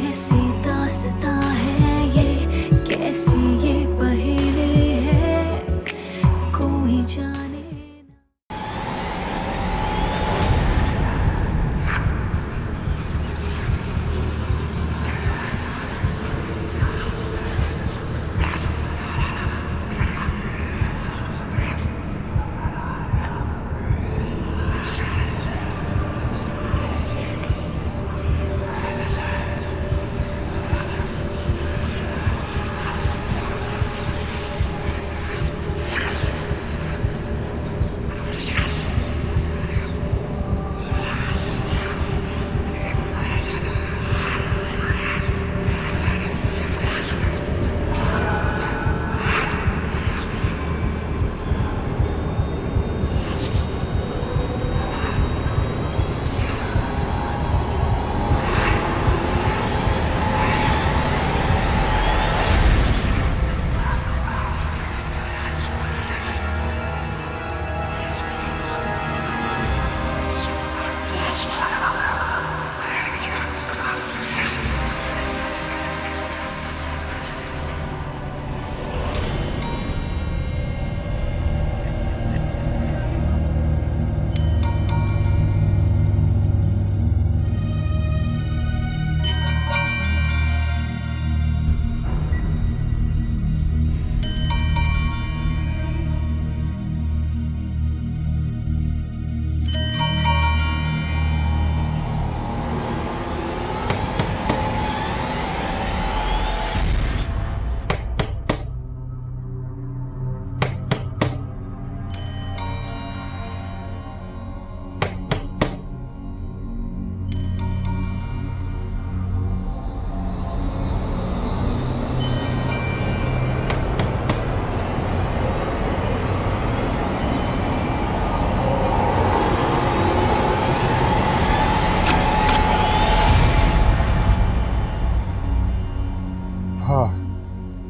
कैसी दास्तां है ये, कैसी ये पहेली है, कोई जाने ना।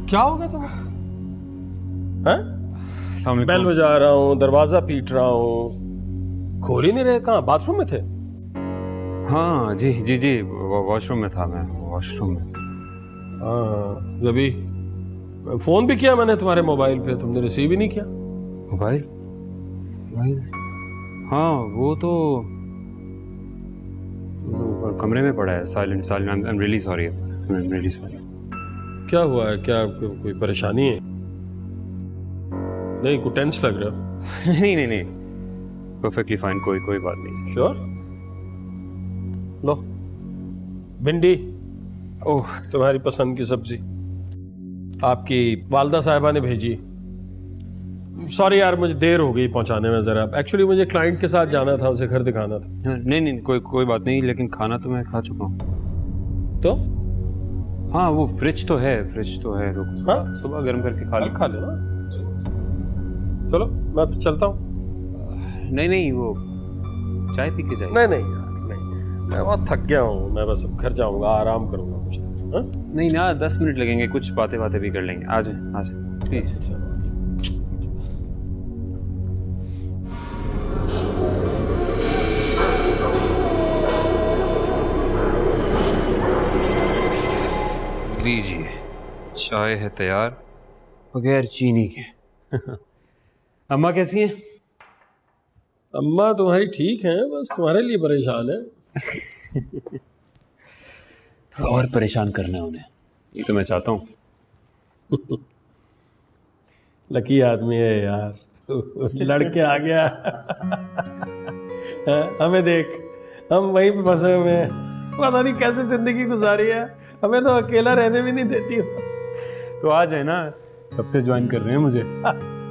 क्या हो गया तुम्हें? हैं? बेल बजा रहा हूँ, दरवाजा पीट रहा हूँ, खोल ही नहीं रहे। कहाँ? बाथरूम में थे? हाँ जी जी जी, वॉशरूम में था। मैं वॉशरूम में था। हाँ, जभी फोन भी किया मैंने तुम्हारे मोबाइल पे, तुमने रिसीव ही नहीं किया। मोबाइल? हाँ, वो तो कमरे में पड़ा है, silent silent. I am really sorry, I am really sorry. क्या हुआ है? क्या कोई परेशानी है? नहीं, कुछ टेंस लग रहा है। नहीं नहीं नहीं, परफेक्टली फाइन, कोई बात नहीं। श्योर? लो भिंडी, ओह, तुम्हारी पसंद की सब्जी, आपकी वालदा साहिबा ने भेजी। सॉरी यार, मुझे देर हो गई पहुंचाने में। जरा एक्चुअली मुझे क्लाइंट के साथ जाना था, उसे घर दिखाना था। नहीं नहीं, कोई बात नहीं, लेकिन खाना तो मैं खा चुका हूँ। तो हाँ, वो फ्रिज तो है रुक, हाँ? सुबह गर्म करके खा लेना। चलो मैं फिर चलता हूँ। नहीं, वो चाय पी के जाइए। नहीं यार, नहीं, मैं बहुत थक गया हूँ। मैं बस अब घर जाऊंगा, आराम करूंगा कुछ देर। हाँ? नहीं ना, 10 मिनट लगेंगे, कुछ बातें भी कर लेंगे। आ जाए प्लीज। लीजिए, चाय है तैयार, बगैर चीनी के। अम्मा कैसी हैं? अम्मा तुम्हारी ठीक है, बस तुम्हारे लिए परेशान है। और परेशान करना है उन्हें, ये तो मैं चाहता हूँ। लकी आदमी है यार, लड़के आ गया। हमें देख, हम वहीं पे फंसे हुए हैं, पता नहीं कैसे जिंदगी गुजारी है। हमें तो अकेला रहने भी नहीं देती हो। तो आ जाए ना, कब से ज्वाइन कर रहे हैं मुझे?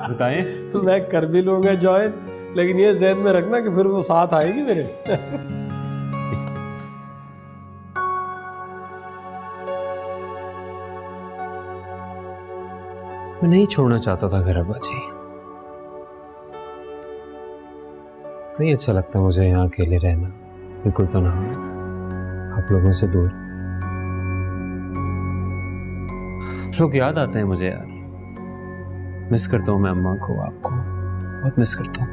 बताएं। मैं कर भी लूंगा ज्वाइन, लेकिन ये ज़हन में रखना कि फिर वो साथ आएगी मेरे। मैं नहीं छोड़ना चाहता था घर अब्बा जी, नहीं अच्छा लगता मुझे यहाँ अकेले रहना, बिल्कुल तो ना, आप लोगों से दूर। लोग याद आते हैं मुझे यार, मिस करता हूँ मैं अम्मा को, आपको बहुत मिस करता हूँ।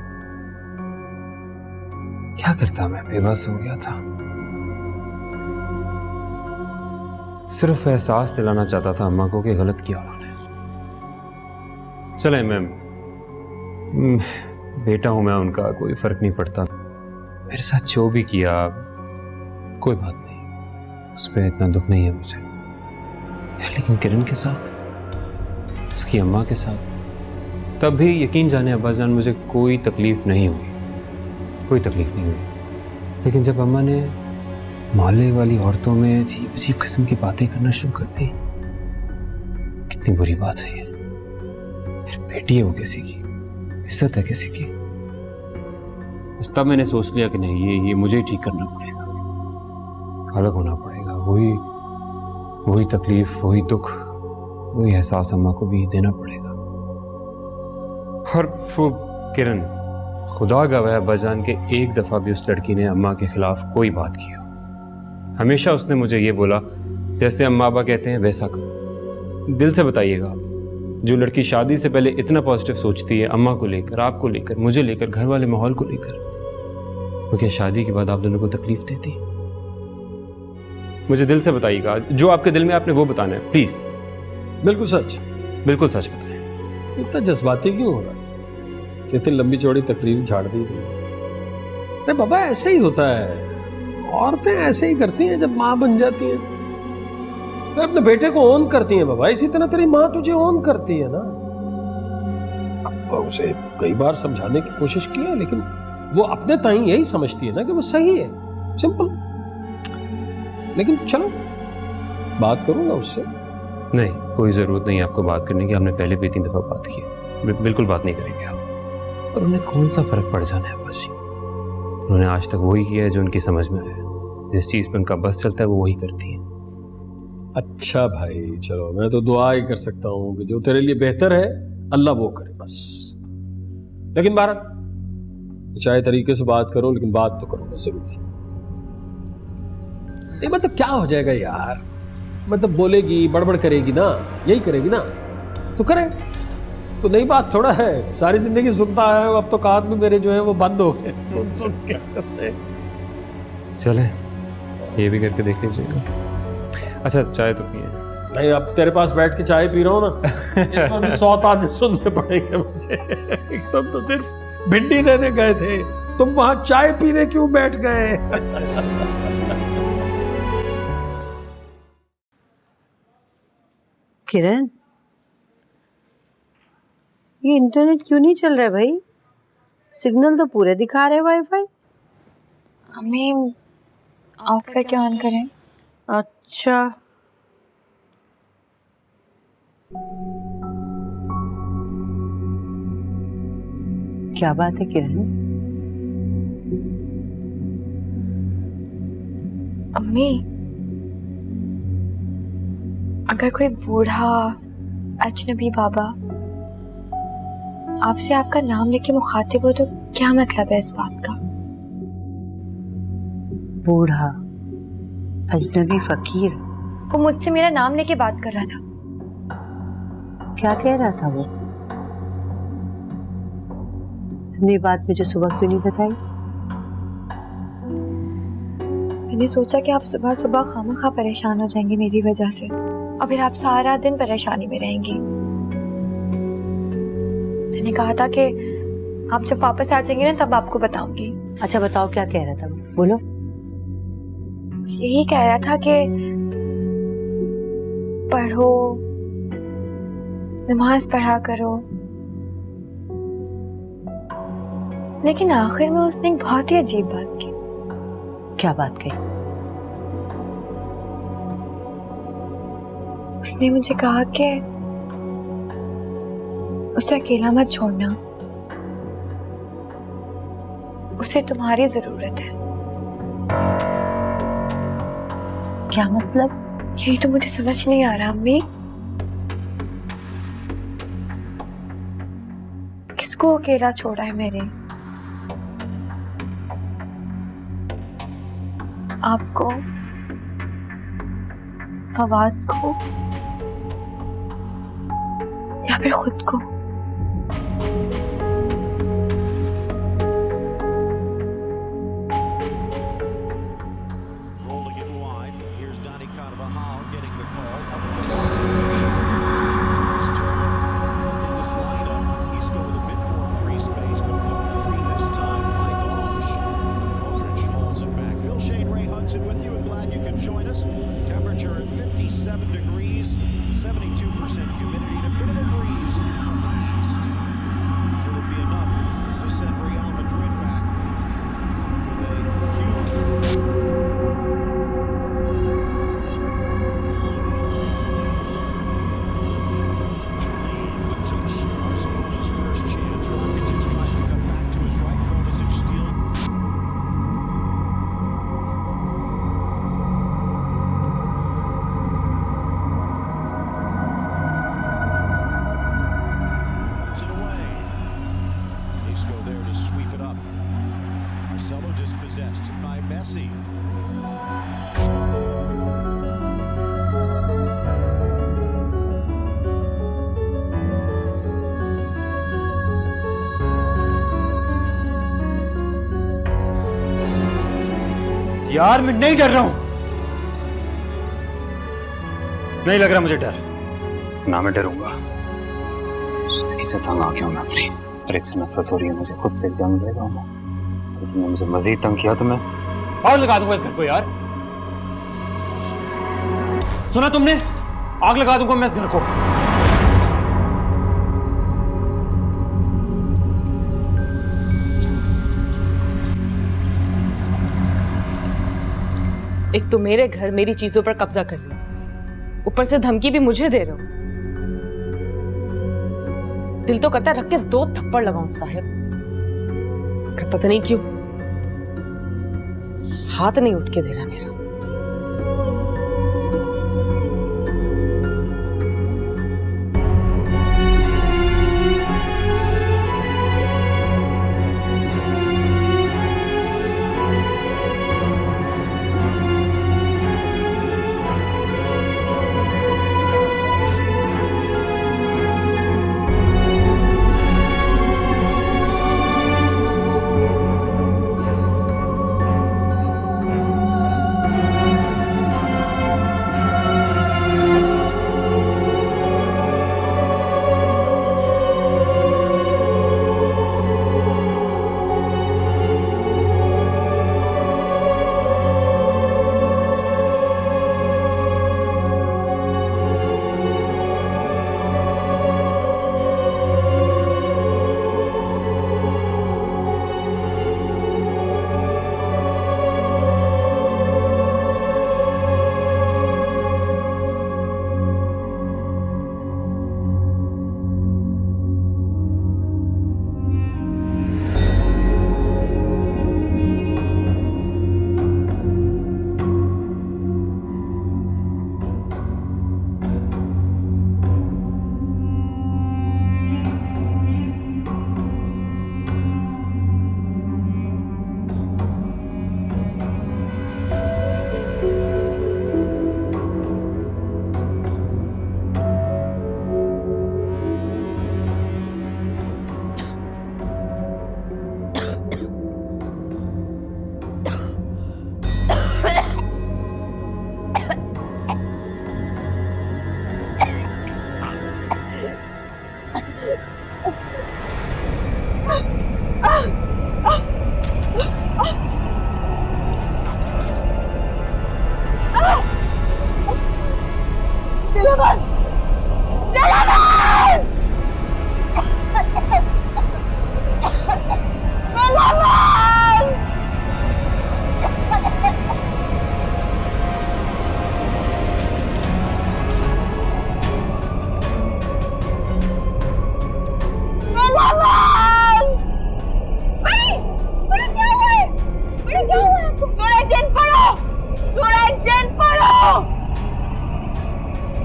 क्या करता, मैं बेबस हो गया था। सिर्फ एहसास दिलाना चाहता था अम्मा को कि गलत किया उन्होंने। चले मैम, बेटा हूं मैं उनका, कोई फर्क नहीं पड़ता। मेरे साथ जो भी किया कोई बात नहीं, उस पर इतना दुख नहीं है मुझे। लेकिन किरण के साथ, उसकी अम्मा के साथ, तब भी यकीन जाने अब्बाजान मुझे कोई तकलीफ नहीं हुई, कोई तकलीफ नहीं हुई। लेकिन जब अम्मा ने मोहल्ले वाली औरतों में अजीब अजीब किस्म की बातें करना शुरू कर दी, कितनी बुरी बात है ये। मेरी बेटी है वो, किसी की इज्जत है किसी की। बस तब मैंने सोच लिया कि नहीं, ये मुझे ही ठीक करना पड़ेगा, अलग होना पड़ेगा। वही तकलीफ, वही दुख, वही एहसास अम्मा को भी देना पड़ेगा। और वो किरण, खुदा गवाह अब्बाजान के एक दफ़ा भी उस लड़की ने अम्मा के खिलाफ कोई बात की हो। हमेशा उसने मुझे ये बोला, जैसे अम्मा अब्बा कहते हैं वैसा करो। दिल से बताइएगा आप, जो लड़की शादी से पहले इतना पॉजिटिव सोचती है अम्मा को लेकर, आपको लेकर, मुझे लेकर, घर वाले माहौल को लेकर, वो क्या शादी के बाद आप दोनों को तकलीफ देती? मुझे दिल से बताइएगा, जो आपके दिल में आपने वो बताना है, प्लीज। बिल्कुल सच, बिल्कुल सच बताएं। इतना जज्बाती क्यों हो रहा? इतनी लंबी चौड़ी तकरीर झाड़ दी गई। अरे बाबा, ऐसे ही होता है, औरतें ऐसे ही करती हैं जब माँ बन जाती हैं। तो अपने बेटे को ओन करती हैं बाबा, इसी तरह तेरी माँ तुझे ओन करती है ना। अब उसे कई बार समझाने की कोशिश की है, लेकिन वो अपने ताईं यही समझती है ना कि वो सही है, सिंपल। लेकिन चलो, बात करूंगा उससे। नहीं, कोई ज़रूरत नहीं आपको बात करने की, हमने पहले भी 3 दफ़ा बात की है। बिल्कुल बात नहीं करेंगे आप। और उन्हें कौन सा फ़र्क पड़ जाना है बाजी? उन्होंने आज तक वही किया है जो उनकी समझ में आया। जिस चीज़ पर उनका बस चलता है वो वही करती है। अच्छा भाई, चलो, मैं तो दुआ ही कर सकता हूँ कि जो तेरे लिए बेहतर है अल्लाह वो करे, बस। लेकिन बहरहाल, चाहे तरीके से बात करो, लेकिन बात तो करूँगा जरूर। मतलब क्या हो जाएगा यार, मतलब बोलेगी, बड़बड़ करेगी ना, यही करेगी ना, तो करे। तो नई बात थोड़ा है, सारी जिंदगी सुनता है, अब तो कान में मेरे जो है वो बंद हो गए सुन सुन के। चले, ये भी करके देख लीजिएगा। अच्छा, चाय तो पिए? नहीं, अब तेरे पास बैठ के चाय पी रहा हूँ ना, इसमें भी 100 ताने सुनने पड़ेंगे मुझे। तुम तो सिर्फ भिंडी देने गए थे, तुम वहां चाय पीने क्यों बैठ गए? किरण, ये इंटरनेट क्यों नहीं चल रहा है भाई? सिग्नल तो पूरे दिखा रहे वाईफाई। हमें ऑफ करके ऑन करें? अच्छा, क्या बात है किरण? अम्मी, अगर कोई बूढ़ा अजनबी बाबा आपसे आपका नाम लेके मुखातिब हो तो क्या मतलब है इस बात का? बूढ़ा, अजनबी, फकीर, वो मुझसे मेरा नाम लेके बात कर रहा था। क्या कह रहा था वो? तुमने ये बात मुझे सुबह क्यों नहीं बताई? मैंने सोचा कि आप सुबह सुबह खामखा परेशान हो जाएंगे मेरी वजह से, और फिर आप सारा दिन परेशानी में रहेंगी। मैंने कहा था कि आप जब वापस आ जाएंगे ना तब आपको बताऊंगी। अच्छा बताओ, क्या कह रहा था वो? बोलो। यही कह रहा था कि पढ़ो, नमाज पढ़ा करो। लेकिन आखिर में उसने एक बहुत ही अजीब बात की। क्या बात कही? उसने मुझे कहा कि उसे अकेला मत छोड़ना, उसे तुम्हारी जरूरत है। क्या मतलब? यही तो मुझे समझ नहीं आ रहा अम्मी। किसको अकेला छोड़ा है मेरे? आपको, फवाद को, या फिर खुद को? Rolling it wide. Here's Donny Carvajal. getting the call. In this lineup, Isco with a bit more free space, but poked free this time by Gauge. Aldridge holds it back. Phil Shane, Ray Hudson with you, and glad you could join us. Temperature at 57 degrees, 72% humidity, and a bit of a breeze from the east. Will it be enough to send Real Madrid back with a huge... Barcelona's first chance. Rakitic tries to cut back to his right. Kovacic steals. It away. Isco there to sweep it up. Marcelo dispossessed by Messi. यार मैं नहीं डर रहा हूं, नहीं लग रहा मुझे डर। ना मैं डरूंगा। जिंदगी से तंग आ गया हूं मैं अपनी, और एक से नफरत हो रही है मुझे खुद से। एग्जाम ले रहा हूं मैं, तुमने मुझे मजीद तंग किया तो मैं आग लगा दूंगा इस घर को। यार सुना तुमने, आग लगा दूंगा मैं इस घर को। एक तो मेरे घर मेरी चीजों पर कब्जा कर लिया, ऊपर से धमकी भी मुझे दे रहे हो। दिल तो करता है रख के 2 थप्पड़ लगाऊं साहिब, पर पता नहीं क्यों हाथ नहीं उठ के दे रहा मेरा।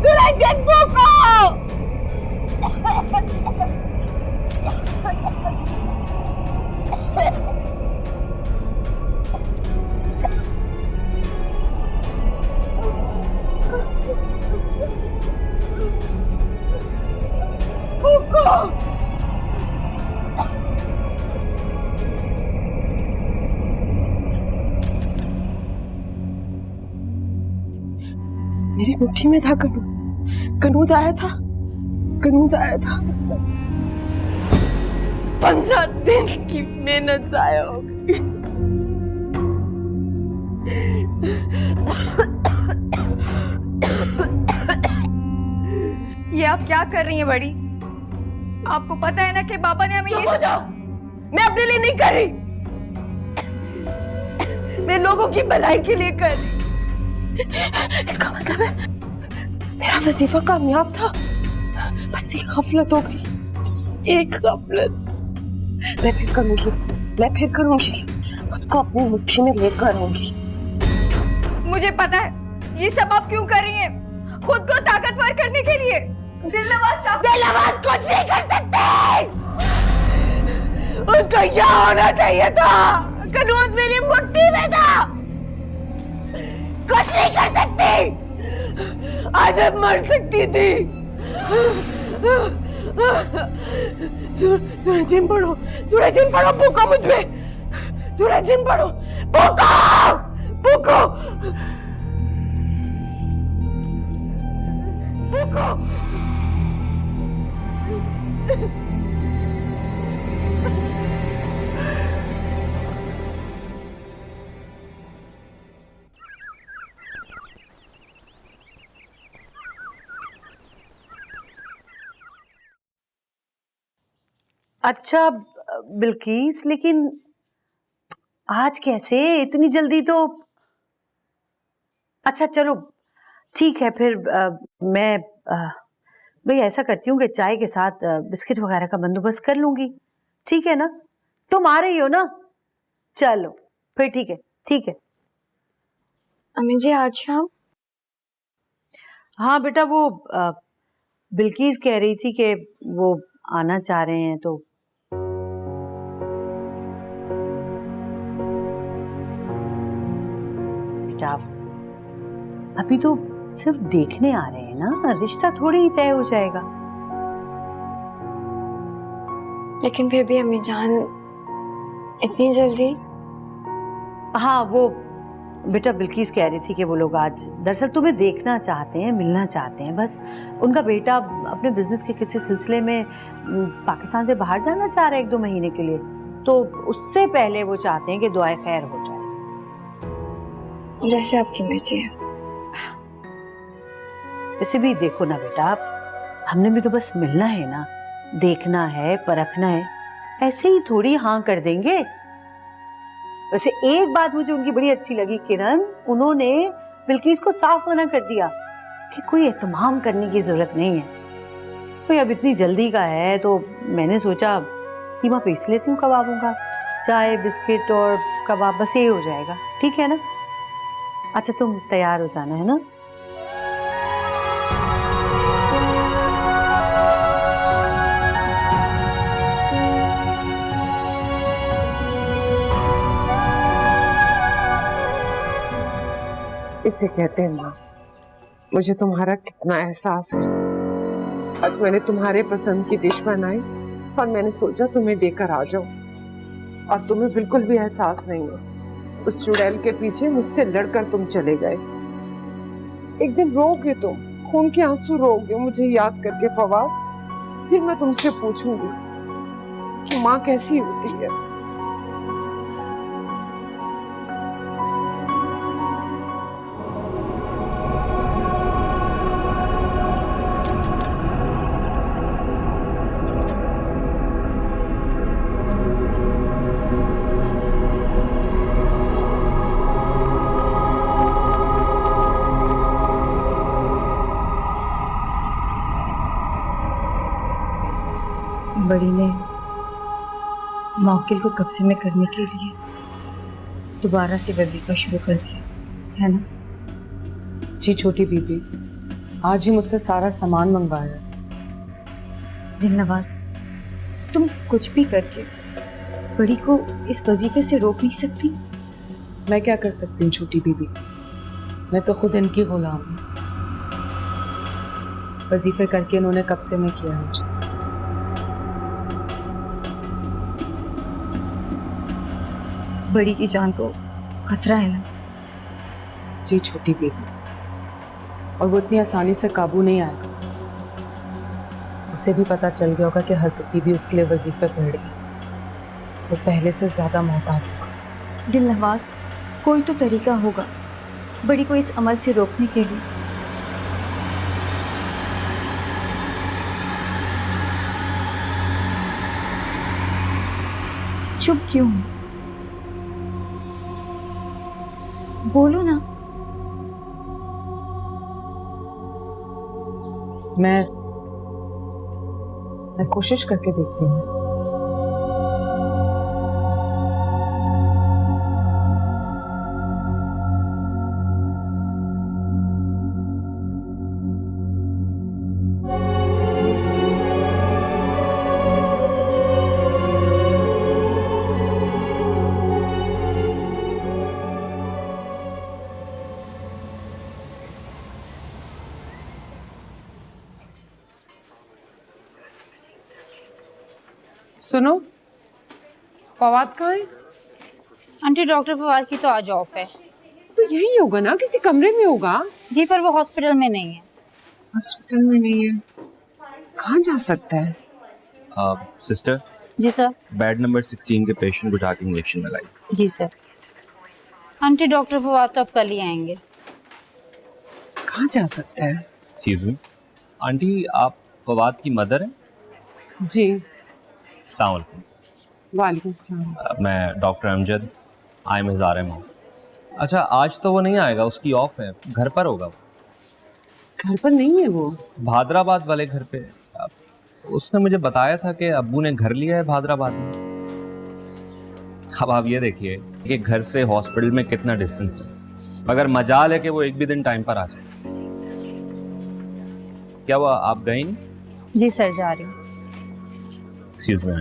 सूरज मुट्ठी में था कनूद आया था 15 दिन की मेहनत जाया हो गई। ये आप क्या कर रही हैं बड़ी? आपको पता है ना कि पापा ने हमें ये सब... मैं अपने लिए नहीं कर रही, मैं लोगों की भलाई के लिए कर रही। इसका मतलब है मेरा वजीफा कामयाब था, बस एक गफलत हो गई, एक गफलत। मैं फिर करूंगी, उसको अपनी मुट्ठी में लेकर आऊंगी। मुझे पता है ये सब आप क्यों कर रही हैं, खुद को ताकतवर करने के लिए। दिलनवाज कुछ नहीं कर सकते, उसको क्या होना चाहिए था, कनूद मेरी मुट्ठी में था, कुछ नहीं कर सकती, आज मैं मर सकती थी। सूरजिन पढ़ो, भूखो मुझ में, सूरजिन पढ़ो, भूखो। अच्छा बिल्किस, लेकिन आज कैसे, इतनी जल्दी तो? अच्छा चलो ठीक है फिर, मैं भाई ऐसा करती हूँ कि चाय के साथ बिस्किट वगैरह का बंदोबस्त कर लूंगी, ठीक है ना? तुम आ रही हो ना? चलो फिर ठीक है। अम्मी जी आज शाम? हाँ बेटा, वो बिल्किस कह रही थी कि वो आना चाह रहे हैं, तो बेटा अभी तो सिर्फ देखने आ रहे हैं ना, रिश्ता थोड़ी ही तय हो जाएगा। लेकिन फिर भी अम्मी जान, इतनी जल्दी? हाँ वो बेटा बिल्किस कह रही थी कि वो लोग आज दरअसल तुम्हें देखना चाहते हैं, मिलना चाहते हैं। बस उनका बेटा अपने बिजनेस के किसी सिलसिले में पाकिस्तान से बाहर जाना चाह रहा है 1-2 महीने के लिए, तो उससे पहले वो चाहते हैं कि दुआए खैर हो जाए। जैसे आपकी मर्जी है। वैसे भी देखो ना बेटा, हमने भी तो बस मिलना है ना, देखना है, परखना है, ऐसे ही थोड़ी हाँ कर देंगे। वैसे एक बात मुझे उनकी बड़ी अच्छी लगी किरण, उन्होंने बिल्किस को साफ मना कर दिया कि कोई एहतमाम करने की जरूरत नहीं है। कोई अब इतनी जल्दी का है तो मैंने सोचा कीमा पीस लेती हूँ कबाबों का, चाय बिस्किट और कबाब, बस ये हो जाएगा, ठीक है ना? अच्छा तुम तैयार हो जाना, है ना? इसे कहते हैं माँ, मुझे तुम्हारा कितना एहसास है। आज मैंने तुम्हारे पसंद की डिश बनाई और मैंने सोचा तुम्हें देकर आ जाऊं, और तुम्हें बिल्कुल भी एहसास नहीं है। उस चुड़ैल के पीछे मुझसे लड़कर तुम चले गए। एक दिन रोगे तुम, खून के आंसू रोगे मुझे याद करके फवाद। फिर मैं तुमसे पूछूंगी कि माँ कैसी होती है। बड़ी ने मौकिल को कब्जे में करने के लिए दोबारा से वजीफा शुरू कर दिया है ना? जी छोटी बीबी, आज ही मुझसे सारा सामान मंगवाया। दिलनवाज, तुम कुछ भी करके बड़ी को इस वजीफे से रोक नहीं सकती? मैं क्या कर सकती हूँ छोटी बीबी, मैं तो खुद इनकी गुलाम हूँ। वजीफे करके इन्होंने कब्जे में किया मुझे। बड़ी की जान को खतरा है ना? जी छोटी बेबी, और वो इतनी आसानी से काबू नहीं आएगा। उसे भी पता चल गया होगा कि हज़रत भी उसके लिए वजीफे पढ़ गई। वो पहले से ज़्यादा मोहताज होगा। दिल नवाज, कोई तो तरीका होगा बड़ी को इस अमल से रोकने के लिए। चुप क्यों हो? बोलो ना। मैं कोशिश करके देखती हूँ। सुनो, फवाद कहाँ है? आंटी डॉक्टर फवाद की तो आज ऑफ है। तो यही होगा ना, किसी कमरे में होगा। जी पर वो हॉस्पिटल में नहीं है। हॉस्पिटल में नहीं है? कहाँ जा सकता है? सिस्टर। जी सर। बेड नंबर 16 के पेशेंट को जाके इंजेक्शन लगाई। जी सर। आंटी डॉक्टर फवाद तो अब कल ही आएंगे। कहाँ जा सकता है? एक्सक्यूज मी, आंटी आप फवाद की मदर हैं? जी। अस्सलाम वालेकुम। वालेकुम सलाम। मैं doctor Amjad, I am his RM। अच्छा, आज तो वो नहीं आएगा, उसकी ऑफ है, घर पर होगा। घर पर नहीं है वो? भादराबाद वाले घर पे। उसने मुझे बताया था कि अब्बू ने घर लिया है भादराबाद में। अब आप ये देखिए कि घर से हॉस्पिटल में कितना डिस्टेंस है, मगर मजाल है कि वो एक भी दिन टाइम पर आ जाए। क्या वो आप गए नहीं? जी सर, जा रही हूँ। Excuse me.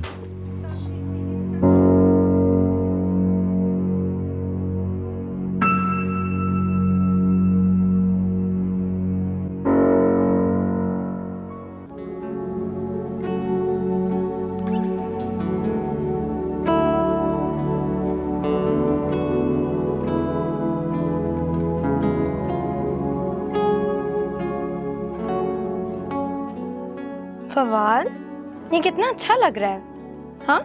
फवाद, ये कितना अच्छा लग रहा है। हाँ?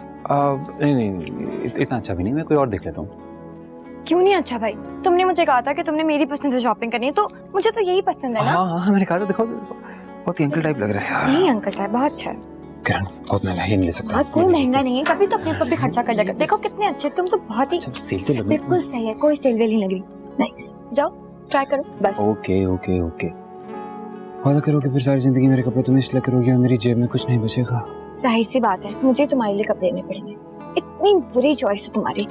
नहीं, इतना अच्छा भी नहीं, मैं कोई और देख लेता हूँ। क्यों नहीं अच्छा भाई? तुमने मुझे कहा था कि तुमने मेरी पसंद से शॉपिंग करनी है, तो मुझे तो यही पसंद है ना। हाँ, मैंने कहा था। देखो बहुत ही अंकल टाइप लग रहा है यार। नहीं अंकल टाइप, बहुत अच्छा है। किरण, बहुत महंगा है, नहीं ले सकता। बहुत कोई महंगा नहीं है, कभी तो अपने ऊपर भी खर्चा कर लेगा। देखो कितने अच्छे, तुम तो बहुत ही सेल तो लग रही है। बिल्कुल सही है, कोई सेल वेल नहीं लग रही। नाइस, जाओ ट्राई करो बस। ओके। वादा करो कि फिर सारी जिंदगी मेरे कपड़े तुम इसलिए करोगी और मेरी जेब में कुछ नहीं बचेगा। जाहिर सी बात है, मुझे तुम्हारे लिए कपड़े लेने पड़ेंगे। इतनी बुरी चॉइस है तुम्हारी।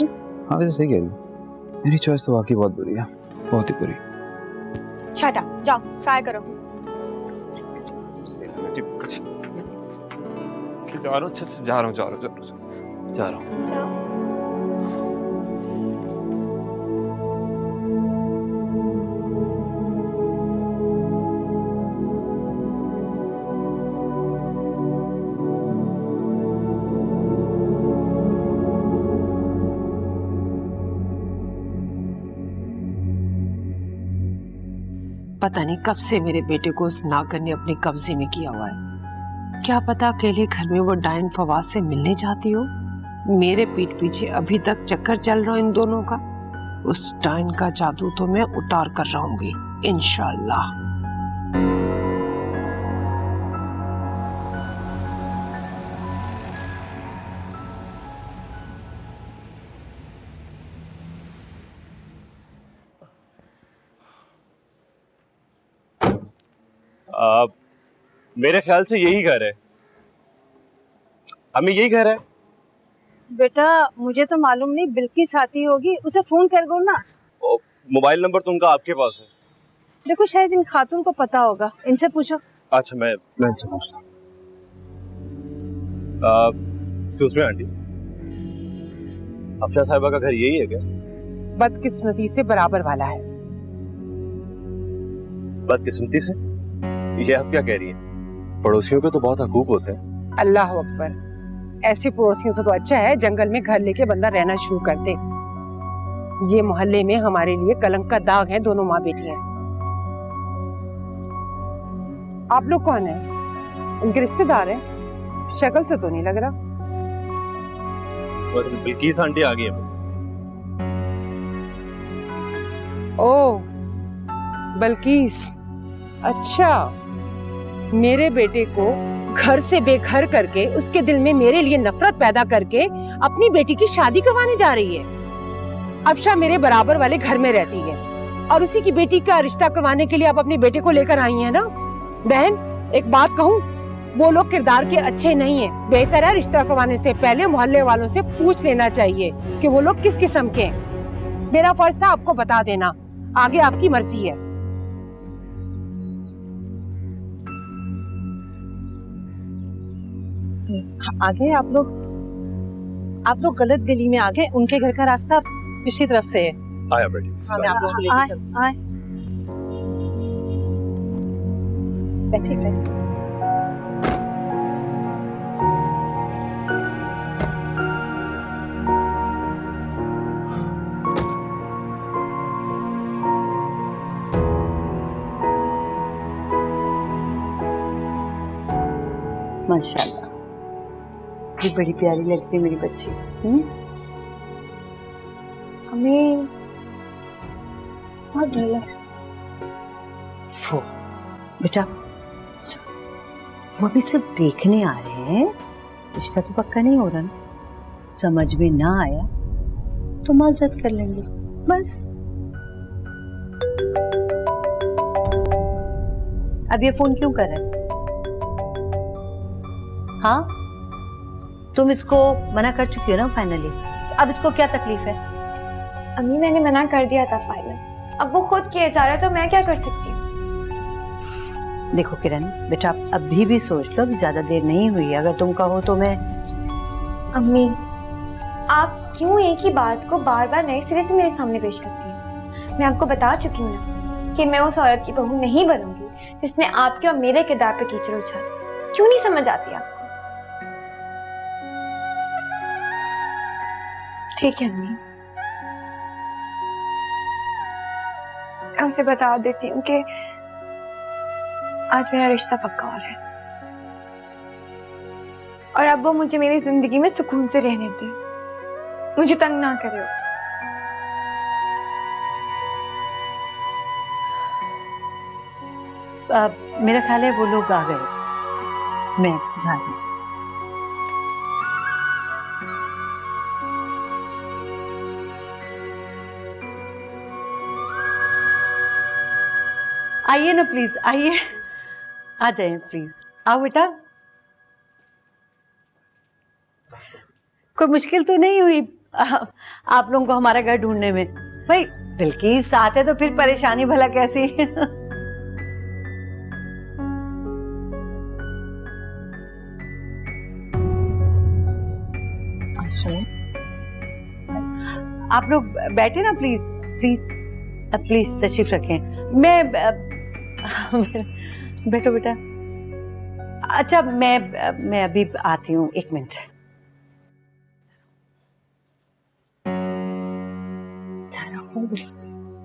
हाँ वैसे सही कह रही हो, मेरी चॉइस तो वाकई बहुत बुरी है, बहुत ही बुरी। शट अप, जाओ ट्राई करो। जा रहा हूँ। जाओ। पता नहीं कब से मेरे बेटे को उस नागर ने अपने कब्जे में किया हुआ है। क्या पता अकेले घर में वो डायन फवाद से मिलने जाती हो। मेरे पीठ पीछे अभी तक चक्कर चल रहा है इन दोनों का। उस डायन का जादू तो मैं उतार कर रहूंगी इंशाल्लाह। मेरे ख्याल से यही घर है। अम्मी, यही घर है? बेटा मुझे तो मालूम नहीं, बिल्किस आती होगी, उसे फोन कर दो ना। मोबाइल नंबर तो उनका आपके पास है। देखो शायद इन खातून को पता होगा, इनसे पूछो। अच्छा, मैं इनसे पूछता हूँ। एक्सक्यूज मी आंटी, अफशा साहिबा का घर यही है क्या? बदकिस्मती से बराबर वाला है। बदकिस्मती से? ये आप क्या कह रही हैं? पड़ोसियों के तो बहुत हकूक होते हैं। अल्लाह अकबर, ऐसे पड़ोसियों से तो अच्छा है जंगल में घर लेके बंदा रहना शुरू कर दे। ये मोहल्ले में हमारे लिए कलंक का दाग है दोनों माँ बेटियां। आप लोग कौन है? उनके रिश्तेदार हैं? शक्ल से तो नहीं लग रहा। बिल्किस आंटी आ गई है। ओ बल्किस, अच्छा, मेरे बेटे को घर से बेघर करके उसके दिल में मेरे लिए नफरत पैदा करके अपनी बेटी की शादी करवाने जा रही है। अफशा मेरे बराबर वाले घर में रहती है और उसी की बेटी का रिश्ता करवाने के लिए आप अपने बेटे को लेकर आई हैं ना। बहन, एक बात कहूँ, वो लोग किरदार के अच्छे नहीं है। बेहतर है रिश्ता करवाने से पहले मोहल्ले वालों से पूछ लेना चाहिए कि वो लोग किस किस्म के हैं। मेरा फर्ज था आपको बता देना, आगे आपकी मर्जी है। आगे आप लोग गलत गली में आ गए। उनके घर का रास्ता पिछली तरफ से है। आया बेटी। हाँ, मैं आप लोगों को लेके चलती हूँ। बैठिए बैठिए। माशाल्लाह, ये बड़ी प्यारी लगती है मेरी बच्ची। हमें बहुत डर लग रहा है। बेटा वो अभी सिर्फ देखने आ रहे हैं, रिश्ता तो पक्का नहीं हो रहा ना। समझ में ना आया तो माजरत कर लेंगे बस। अब ये फोन क्यों कर रहे हैं? हाँ, तुम इसको मना कर चुकी हो ना फाइनली, तो अब इसको क्या तकलीफ है? अम्मी, मैंने मना कर दिया था फाइनल। अब वो खुद किए जा रहा है तो मैं क्या कर सकती हूँ? देखो किरण बेटा, अभी भी सोच लो, अभी ज्यादा देर नहीं हुई है। अगर तुम कहो तो मैं। अम्मी, आप क्यों एक ही बात को बार बार नए सिरे से मेरे सामने पेश करती हैं? मैं आपको बता चुकी हूँ ना कि मैं उस औरत की बहू नहीं बनूंगी जिसने आपके और मेरे किरदार पे कीचड़ उछाला। क्यों नहीं समझ आती आपको? ठीक है अम्मी, मैं उसे बता देती हूँ कि आज मेरा रिश्ता पक्का हो रहा है और अब वो मुझे मेरी जिंदगी में सुकून से रहने दे, मुझे तंग ना करे। मेरा ख्याल है वो लोग आ गए, मैं जा रही हूँ। आइए ना प्लीज, आइए, आ जाए प्लीज, आओ बेटा। कोई मुश्किल तो नहीं हुई आप लोगों को हमारा घर ढूंढने में? भाई बिल्किस साथ है तो फिर परेशानी भला कैसी? आप लोग बैठे ना प्लीज, प्लीज प्लीज तशरीफ रखें। मैं बैठो बेटा। अच्छा, मैं अभी आती हूँ, 1 मिनट।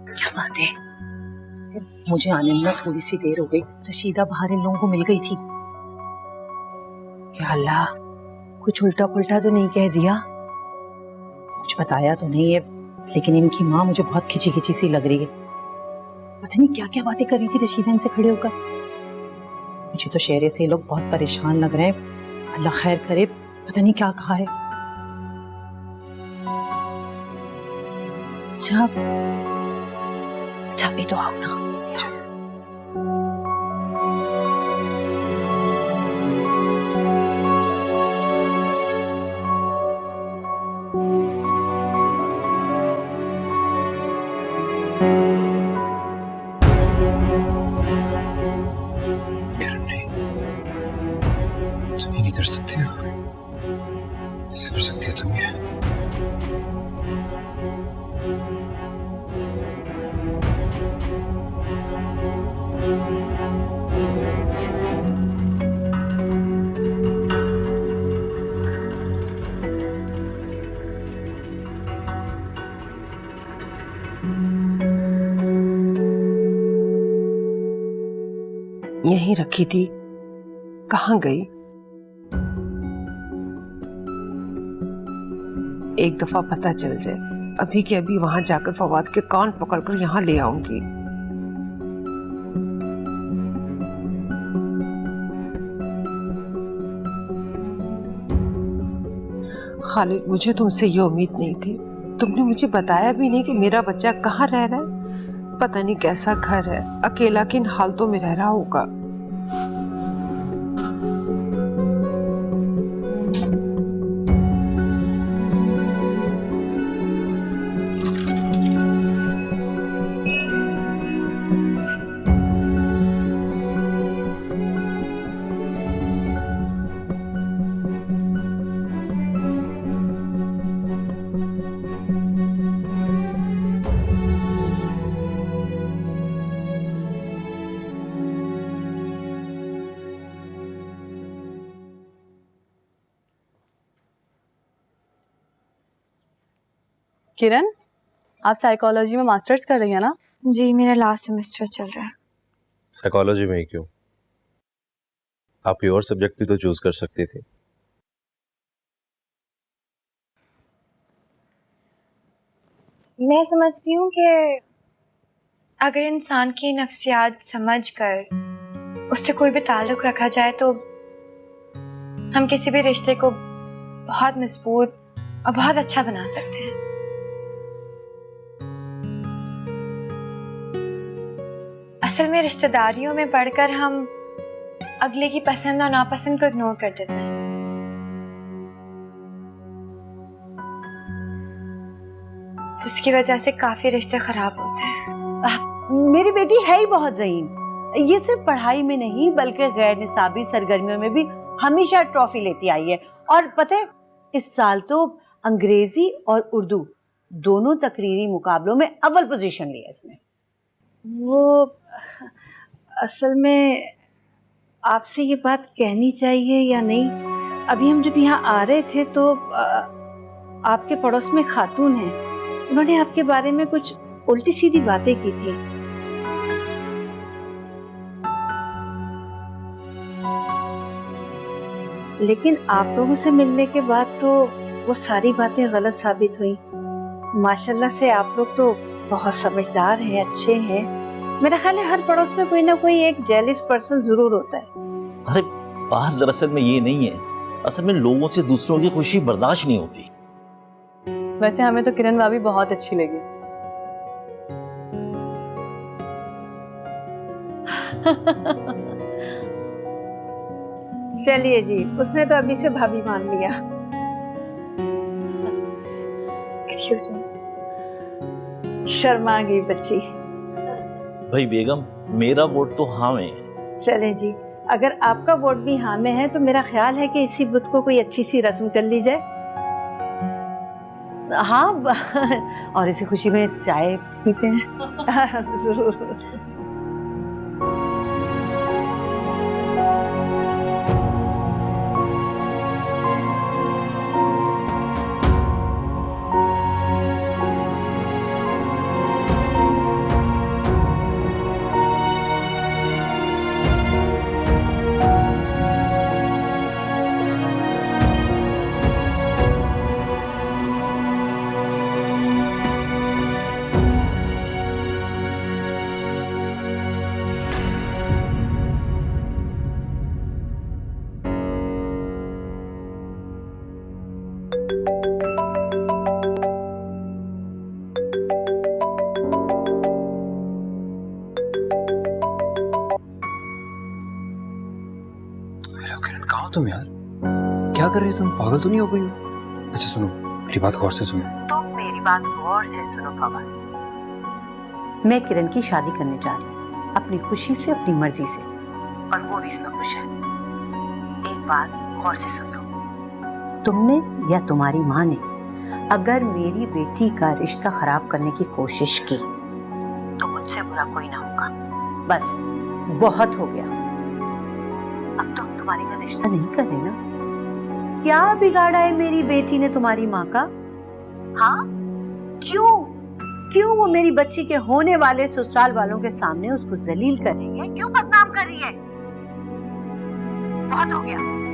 क्या बात है? मुझे आने में थोड़ी सी देर हो गई। रशीदा बाहर इन लोगों को मिल गई थी। या अल्लाह, कुछ उल्टा पुल्टा तो नहीं कह दिया? कुछ बताया तो नहीं है, लेकिन इनकी माँ मुझे बहुत खिंची खिंची सी लग रही है। पता नहीं क्या क्या बातें कर रही थी रशीदा इनसे खड़े होकर। मुझे तो शहरे से ये लोग बहुत परेशान लग रहे हैं। अल्लाह खैर करे, पता नहीं क्या कहा है। अच्छा भी तो आओ ना। तुम ये नहीं कर सकती हो, ऐसे कर सकती है तुम ये? यहीं रखी थी, कहाँ गई? एक दफा पता चल जाए, अभी के अभी वहां जाकर फवाद के कान पकड़कर यहाँ ले आऊंगी। खालिद, मुझे तुमसे ये उम्मीद नहीं थी। तुमने मुझे बताया भी नहीं कि मेरा बच्चा कहाँ रह रहा है। पता नहीं कैसा घर है, अकेला किन हालतों में रह रहा होगा। किरण, आप साइकोलॉजी में मास्टर्स कर रही हैं ना? जी, मेरा लास्ट सेमेस्टर चल रहा है। साइकोलॉजी में ही क्यों? आप कोई और सब्जेक्ट भी तो चूज कर सकती थी। मैं समझती हूँ कि अगर इंसान की नफ्सियात समझकर उससे कोई भी ताल्लुक रखा जाए तो हम किसी भी रिश्ते को बहुत मजबूत और बहुत अच्छा बना सकते हैं। असल में रिश्तेदारियों में पढ़कर हम अगले की पसंद और नापसंद को इग्नोर कर देते हैं। जिसकी वजह से काफी रिश्ते खराब होते हैं। मेरी बेटी है ही बहुत ज़हीन। ये सिर्फ पढ़ाई में नहीं बल्कि गैर निसाबी सरगर्मियों में भी हमेशा ट्रॉफी लेती आई है। और पता है, इस साल तो अंग्रेजी और उर्दू दोनों तकरीरी मुकाबलों में अव्वल पोजीशन ली है इसने। वो असल में आपसे ये बात कहनी चाहिए या नहीं, अभी हम जब यहाँ आ रहे थे तो आपके पड़ोस में खातून है, उन्होंने आपके बारे में कुछ उल्टी सीधी बातें की थी। लेकिन आप लोगों से मिलने के बाद तो वो सारी बातें गलत साबित हुई। माशाल्लाह से आप लोग तो बहुत समझदार हैं, अच्छे हैं। मेरा ख्याल है हर पड़ोस में कोई ना कोई एक जेलिस पर्सन जरूर होता है। अरे बात दरअसल में ये नहीं है, असल में लोगों से दूसरों की खुशी बर्दाश्त नहीं होती। वैसे हमें तो किरण भाभी बहुत अच्छी लगी। चलिए जी, उसने तो अभी से भाभी मान लिया। Excuse me. शर्मा गई बच्ची। भाई बेगम, मेरा वोट तो हाँ में है। चले जी, अगर आपका वोट भी हाँ में है तो मेरा ख्याल है कि इसी बुध को कोई अच्छी सी रस्म कर ली जाए। हाँ, और इसी खुशी में चाय पीते हैं। जरूर। तुम यार क्या कर रहे हो? तुम पागल तो नहीं हो गई हो? अच्छा सुनो, मेरी बात गौर से सुनो। तुम मेरी बात गौर से सुनो फवाद। मैं किरण की शादी करने जा रही हूँ, अपनी खुशी से, अपनी मर्जी से, और वो भी इसमें खुश है। एक बात गौर से सुन लो, तुमने या तुम्हारी माँ ने अगर मेरी बेटी का रिश्ता खराब करने की कोशिश की तो मुझसे बुरा कोई ना होगा। बस बहुत हो गया। अब तो हम तुम्हारे घर रिश्ता नहीं कर रहे ना। क्या बिगाड़ा है मेरी बेटी ने तुम्हारी माँ का? हाँ, क्यों वो मेरी बच्ची के होने वाले ससुराल वालों के सामने उसको जलील कर रही है? क्यों बदनाम कर रही है? बहुत हो गया।